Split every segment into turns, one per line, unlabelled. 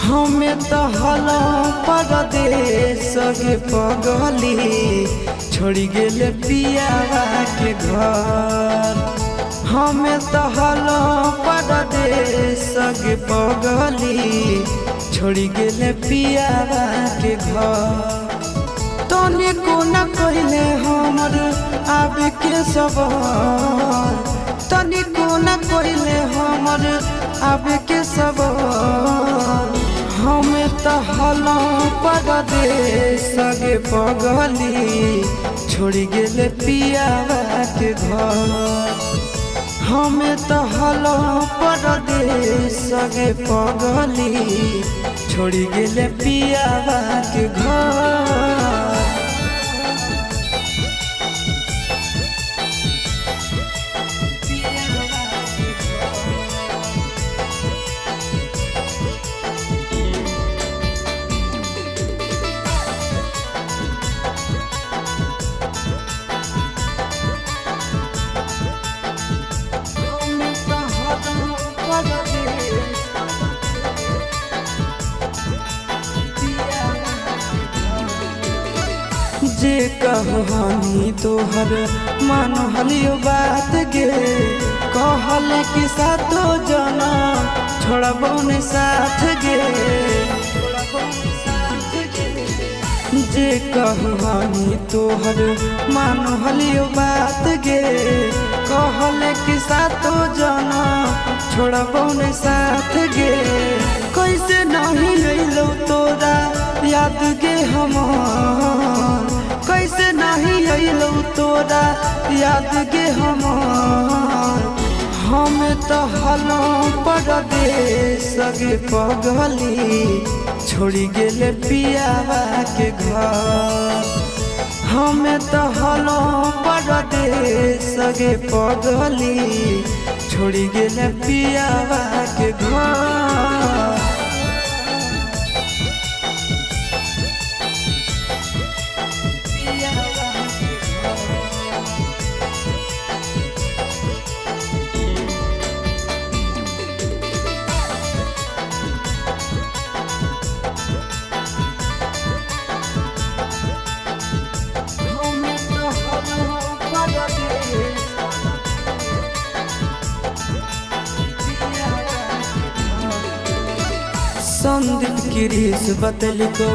हमें तो हलो परदेश के पगली छोड़ी गेले पियावा के घर। हमें तो हलो परदेश के पगली छोड़ी गेले पियावा के घर। तोने को न कहले हमर आवे के सवाल, तोने को न कहले हमर आवे के सवाल। हमें तो हलो परदेश के पगली छोड़ी गेले पियावा के घर। हमें तो हलो परदेश के पगली छोड़ी गेले पियावा के घर। जे कहनी तोहर मान हलियो बात गे, कहल कि सातो जना छोड़बो ने साथ गे। जे कहनी तोहर मान हलियो बात गे, कहल कि सातो जना छोड़बो ने साथ गे। कैसे नहीं अइलो तोरा याद गे हमार, कैसे नहीं अइलो तोरा याद गे हमार। हमें तो हलो परदेश के पगली छोड़ी गेले पियावा के घर। हमें तो हलो परदेश के पगली छोड़ी गेले पियावा के घर। संदीप गिरीश बतलिको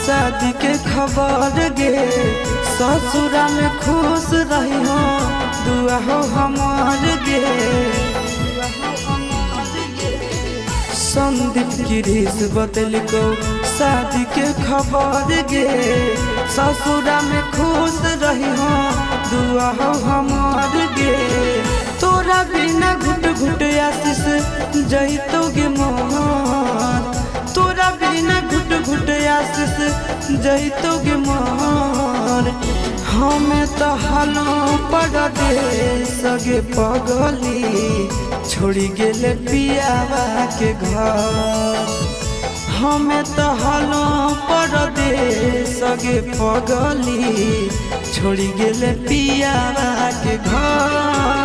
शादी के खबर गे, ससुरा में खुश रही हो दुआ हो हमार गे। संदीप गिरीश बतलिको शादी के खबर गे, ससुरा में खुश रही हो दुआ हो हमार गे। तोरा बिना घुट घुट आशीष जइतो गे मोहर, तोरा बिना घुट घुट आशीष जइतो गे मोहर। हमें तो हलो परदेश के पगली छोड़ी गेले पियावा के घर। हमें तो हलो परदेश के पगली छोड़ी गेले पियावा के घर।